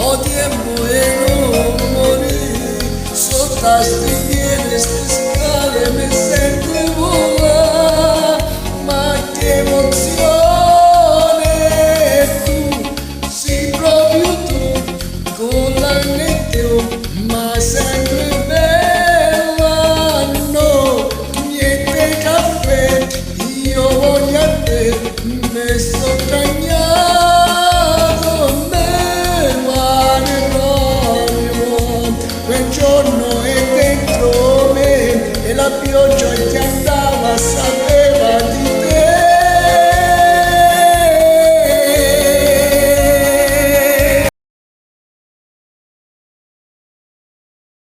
Ho tiempo e non morire, sotto a stigliere ste scale mi sento volare, ma che emozione tu, sei proprio tu, con la nette, ma sempre bella, no, niente caffè, io voglio a te, mi sto cagnato, quel giorno è dentro me e la pioggia è